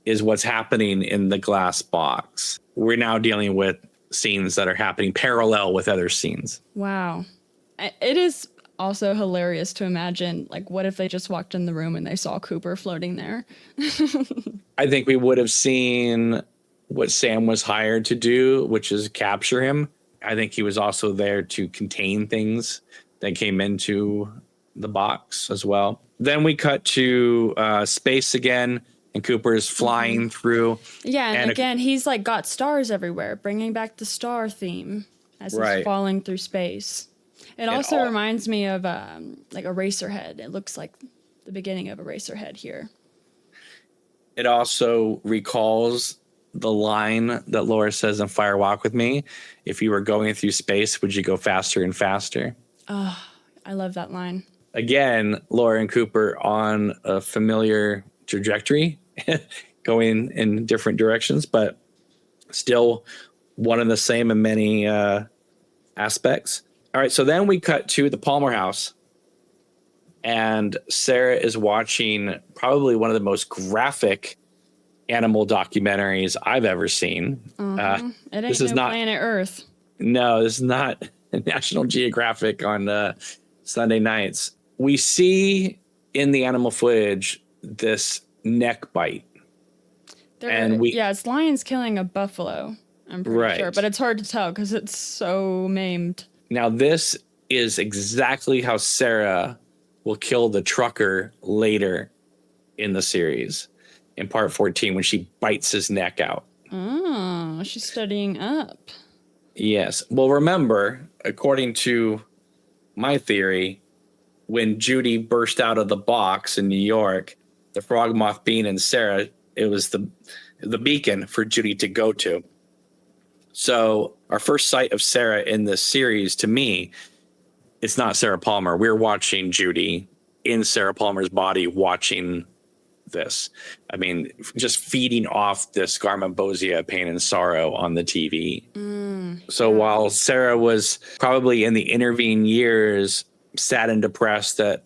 is what's happening in the glass box. We're now dealing with scenes that are happening parallel with other scenes. Wow. It is also hilarious to imagine, like, what if they just walked in the room and they saw Cooper floating there? I think we would have seen what Sam was hired to do, which is capture him. I think he was also there to contain things that came into the box as well. Then we cut to space again, and Cooper is flying through. Yeah, and again, he's like got stars everywhere, bringing back the star theme as he's falling through space. It also reminds me of like Eraserhead. It looks like the beginning of Eraserhead here. It also recalls the line that Laura says in Fire Walk with Me. If you were going through space, would you go faster and faster? Oh, I love that line. Again, Laura and Cooper on a familiar trajectory, going in different directions, but still one and the same in many aspects. All right, so then we cut to the Palmer house, and Sarah is watching probably one of the most graphic animal documentaries I've ever seen. It ain't not Planet Earth. No, this is not National Geographic on Sunday nights. We see in the animal footage this neck bite. It's lions killing a buffalo, I'm pretty sure, but it's hard to tell because it's so maimed. Now, this is exactly how Sarah will kill the trucker later in the series, in part 14, when she bites his neck out. Oh, she's studying up. Yes. Well, remember, according to my theory, when Judy burst out of the box in New York, the frog moth Bean and Sarah, it was the beacon for Judy to go to. So our first sight of Sarah in this series, to me, it's not Sarah Palmer. We're watching Judy in Sarah Palmer's body watching this. I mean, just feeding off this Garmonbozia pain and sorrow on the TV. So while Sarah was probably in the intervening years sad and depressed that,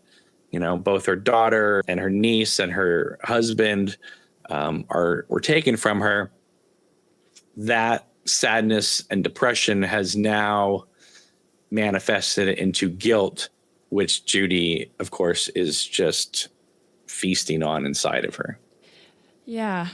you know, both her daughter and her niece and her husband were taken from her, that sadness and depression has now manifested into guilt, which Judy, of course, is just feasting on inside of her. Yeah.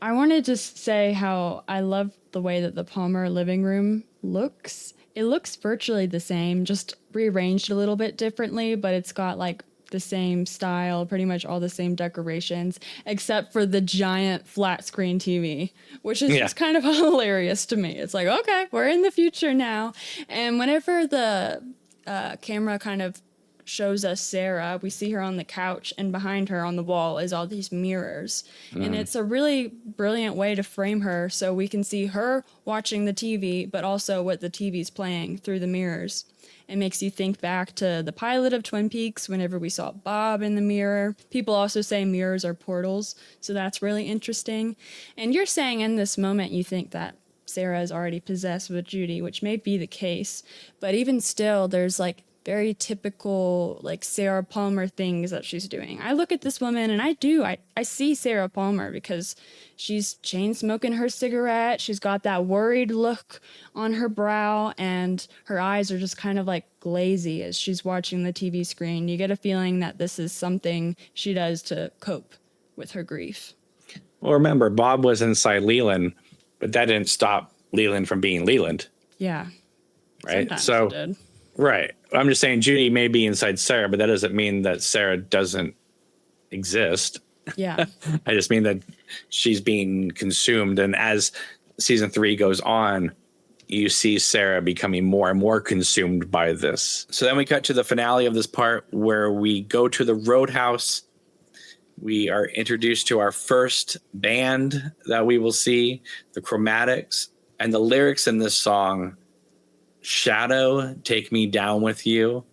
I wanted to say how I love the way that the Palmer living room looks. It looks virtually the same, just rearranged a little bit differently, but it's got like the same style, pretty much all the same decorations, except for the giant flat screen TV, which is just kind of hilarious to me. It's like, okay, we're in the future now. And whenever the camera kind of shows us Sarah, we see her on the couch, and behind her on the wall is all these mirrors. And it's a really brilliant way to frame her so we can see her watching the TV, but also what the TV's playing through the mirrors. It makes you think back to the pilot of Twin Peaks whenever we saw Bob in the mirror. People also say mirrors are portals, so that's really interesting. And you're saying in this moment you think that Sarah is already possessed with Judy, which may be the case, but even still, there's like very typical like Sarah Palmer things that she's doing. I look at this woman and I see Sarah Palmer because she's chain smoking her cigarette. She's got that worried look on her brow, and her eyes are just kind of like glazy as she's watching the TV screen. You get a feeling that this is something she does to cope with her grief. Well, remember, Bob was inside Leland, but that didn't stop Leland from being Leland. Yeah. Right. Sometimes So it did. right. I'm just saying Judy may be inside Sarah, but that doesn't mean that Sarah doesn't exist. Yeah. I just mean that she's being consumed. And as season 3 goes on, you see Sarah becoming more and more consumed by this. So then we cut to the finale of this part where we go to the roadhouse. We are introduced to our first band that we will see, the Chromatics, and the lyrics in this song, "Shadow, take me down with you."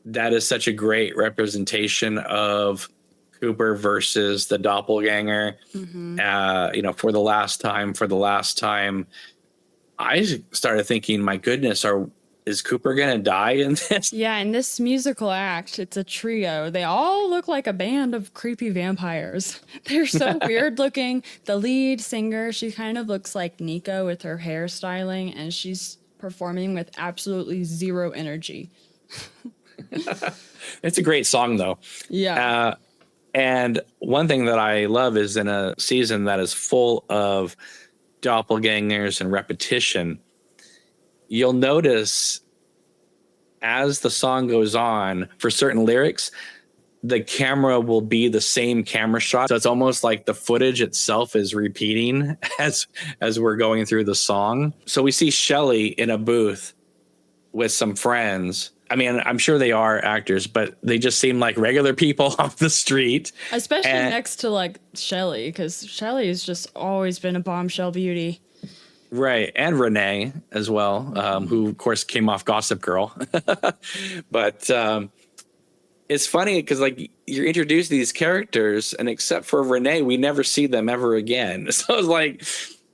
That is such a great representation of Cooper versus the doppelganger. For the last time, I started thinking, my goodness, is Cooper going to die in this? Yeah, in this musical act, it's a trio. They all look like a band of creepy vampires. They're so weird looking. The lead singer, she kind of looks like Nico with her hairstyling, and she's performing with absolutely zero energy. It's a great song, though. Yeah. And one thing that I love is in a season that is full of doppelgangers and repetition, you'll notice as the song goes on, for certain lyrics, the camera will be the same camera shot. So it's almost like the footage itself is repeating as we're going through the song. So we see Shelley in a booth with some friends. I mean, I'm sure they are actors, but they just seem like regular people off the street. Especially next to like Shelley, because Shelley has just always been a bombshell beauty. Right. And Renee as well, who, of course, came off Gossip Girl. But it's funny because, like, you're introduced to these characters, and except for Renee, we never see them ever again. So it's like,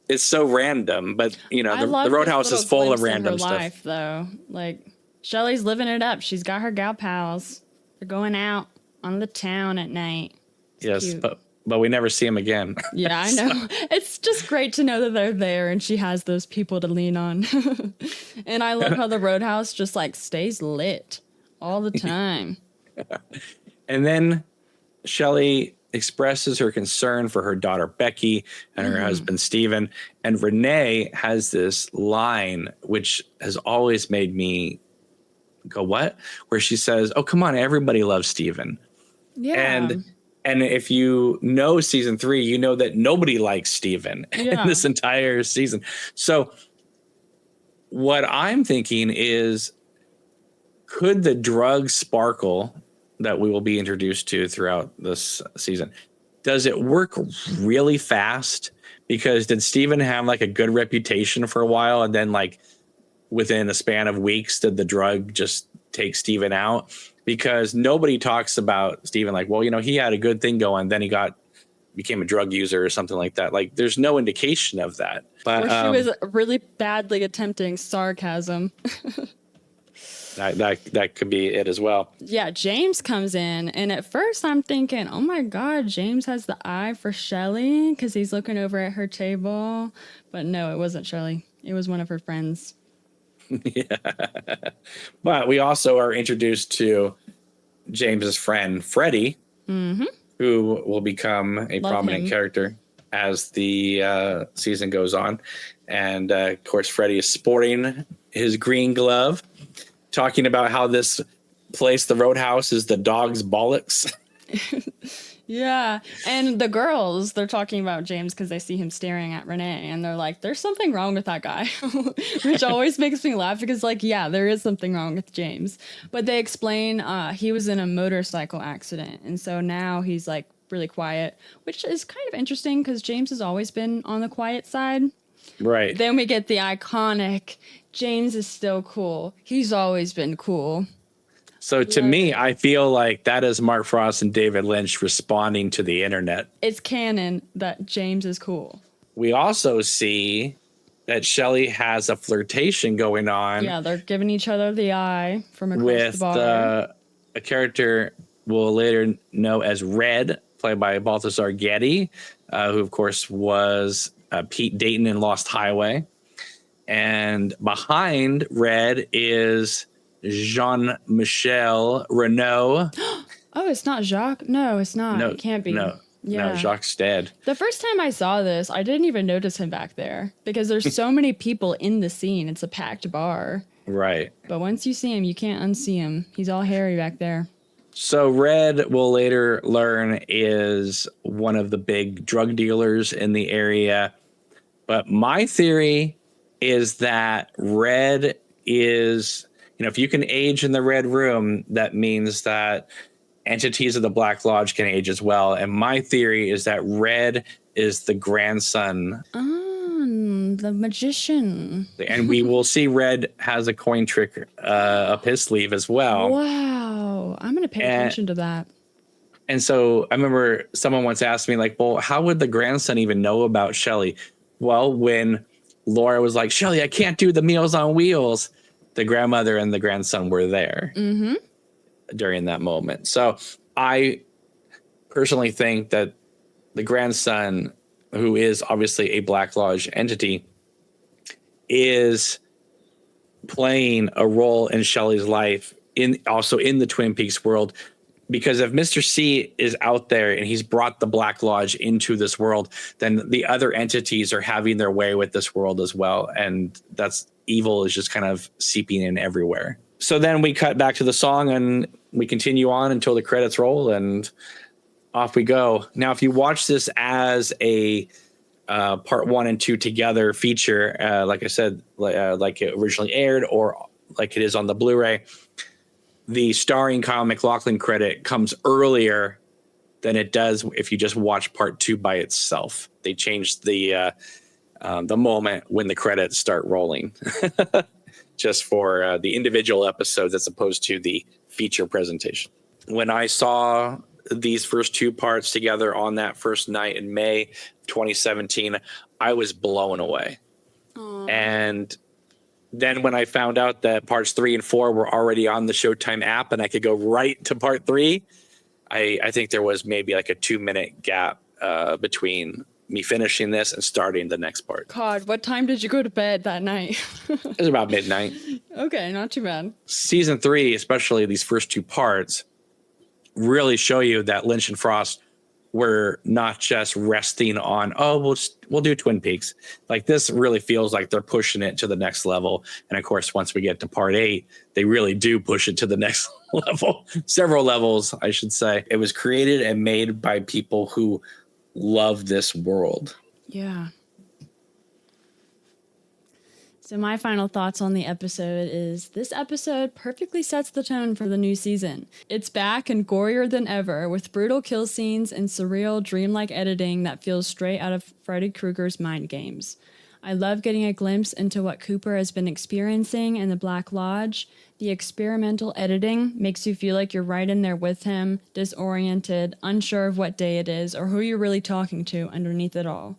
it's so random. But, you know, the Roadhouse is full of random stuff. Life, though. Like, Shelley's living it up. She's got her gal pals. They're going out on the town at night. It's cute. But we never see them again. Yeah, I know. It's just great to know that they're there and she has those people to lean on. And I love how the Roadhouse just like stays lit all the time. And then Shelley expresses her concern for her daughter Becky and her husband Stephen. And Renee has this line which has always made me go, what? Where she says, "Oh, come on, everybody loves Stephen." Yeah. And if you know season 3, you know that nobody likes Stephen in this entire season. So what I'm thinking is, could the drug sparkle that we will be introduced to throughout this season, does it work really fast? Because did Stephen have like a good reputation for a while, and then like within a span of weeks, did the drug just take Stephen out? Because nobody talks about Stephen like, well, you know, he had a good thing going, then he became a drug user or something like that. Like, there's no indication of that. But or she was really badly attempting sarcasm. that could be it as well. Yeah, James comes in, and at first I'm thinking, oh my God, James has the eye for Shelley because he's looking over at her table. But no, it wasn't Shelley. It was one of her friends. Yeah. But we also are introduced to James's friend Freddie, who will become a prominent character as the season goes on. And of course, Freddie is sporting his green glove, talking about how this place, the Roadhouse, is the dog's bollocks. Yeah. And the girls, they're talking about James because they see him staring at Renee, and they're like, there's something wrong with that guy, which always makes me laugh because, like, yeah, there is something wrong with James. But they explain he was in a motorcycle accident. And so now he's like really quiet, which is kind of interesting because James has always been on the quiet side. Right. Then we get the iconic James is still cool. He's always been cool. So to me, I feel like that is Mark Frost and David Lynch responding to the internet. It's canon that James is cool. We also see that Shelley has a flirtation going on. Yeah, they're giving each other the eye from across with the bar. A character we'll later know as Red, played by Balthazar Getty, who of course was Pete Dayton in Lost Highway. And behind Red is Jean-Michel Renaud. Oh, it's not Jacques? No, it's not. No, it can't be. No, yeah. no, Jacques Stead. The first time I saw this, I didn't even notice him back there because there's so many people in the scene. It's a packed bar. Right. But once you see him, you can't unsee him. He's all hairy back there. So Red, we'll later learn, is one of the big drug dealers in the area. But my theory is that Red is, if you can age in the Red Room, that means that entities of the Black Lodge can age as well. And my theory is that Red is the grandson. The magician. And we will see Red has a coin trick up his sleeve as well. Wow. I'm going to pay attention to that. And so I remember someone once asked me, like, well, how would the grandson even know about Shelley? Well, when Laura was like, Shelley, I can't do the Meals on Wheels, the grandmother and the grandson were there during that moment. So I personally think that the grandson, who is obviously a Black Lodge entity, is playing a role in Shelley's life, also in the Twin Peaks world. Because if Mr. C is out there and he's brought the Black Lodge into this world, then the other entities are having their way with this world as well. And that's evil is just kind of seeping in everywhere. So then we cut back to the song and we continue on until the credits roll and off we go. Now, if you watch this as a part 1 and 2 together feature, like I said, like it originally aired or like it is on the Blu-ray, the starring Kyle MacLachlan credit comes earlier than it does if you just watch part 2 by itself. They changed the moment when the credits start rolling just for the individual episodes as opposed to the feature presentation. When I saw these first 2 parts together on that first night in May 2017, I was blown away. Aww. And then when I found out that parts 3 and 4 were already on the Showtime app and I could go right to part 3, I think there was maybe like a 2-minute gap between me finishing this and starting the next part. God, what time did you go to bed that night? It was about midnight. Okay, not too bad. Season 3, especially these first 2 parts, really show you that Lynch and Frost were not just resting on, we'll do Twin Peaks. Like, this really feels like they're pushing it to the next level. And of course, once we get to part 8, they really do push it to the next level. Several levels, I should say. It was created and made by people who love this world. Yeah. So my final thoughts on the episode is this episode perfectly sets the tone for the new season. It's back and gorier than ever with brutal kill scenes and surreal dreamlike editing that feels straight out of Freddy Krueger's mind games. I love getting a glimpse into what Cooper has been experiencing in the Black Lodge. The experimental editing makes you feel like you're right in there with him, disoriented, unsure of what day it is or who you're really talking to underneath it all.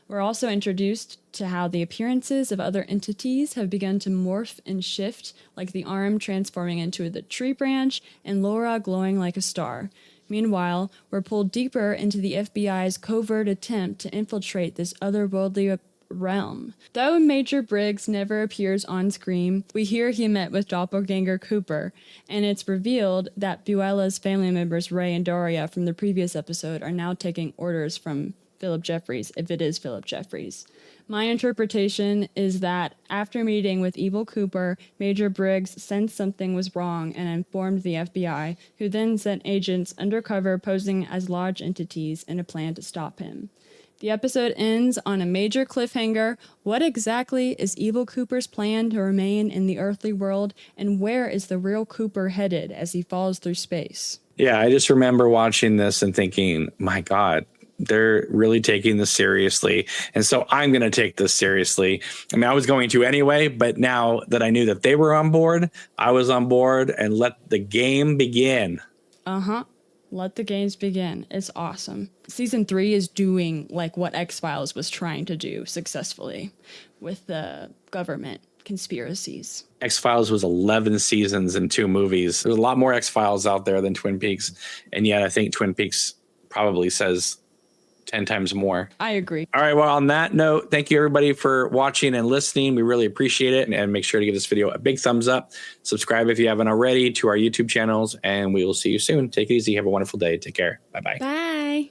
We're also introduced to how the appearances of other entities have begun to morph and shift, like the arm transforming into the tree branch and Laura glowing like a star. Meanwhile, we're pulled deeper into the FBI's covert attempt to infiltrate this otherworldly realm. Though Major Briggs never appears on screen, we hear he met with doppelganger Cooper, and it's revealed that Buella's family members Ray and Daria from the previous episode are now taking orders from Philip Jeffries, if it is Philip Jeffries. My interpretation is that after meeting with Evil Cooper, Major Briggs sensed something was wrong and informed the FBI, who then sent agents undercover posing as lodge entities in a plan to stop him. The episode ends on a major cliffhanger. What exactly is Evil Cooper's plan to remain in the earthly world, and where is the real Cooper headed as he falls through space? Yeah, I just remember watching this and thinking, my God, they're really taking this seriously. And so I'm going to take this seriously. I mean, I was going to anyway, but now that I knew that they were on board, I was on board, and let the game begin. Let the games begin. It's awesome. Season 3 is doing like what X-Files was trying to do successfully with the government conspiracies. X-Files was 11 seasons and 2 movies. There's a lot more X-Files out there than Twin Peaks. And yet I think Twin Peaks probably says 10 times more. I agree. All right. Well, on that note, thank you everybody for watching and listening. We really appreciate it. And make sure to give this video a big thumbs up. Subscribe if you haven't already to our YouTube channels, and we will see you soon. Take it easy. Have a wonderful day. Take care. Bye-bye. Bye.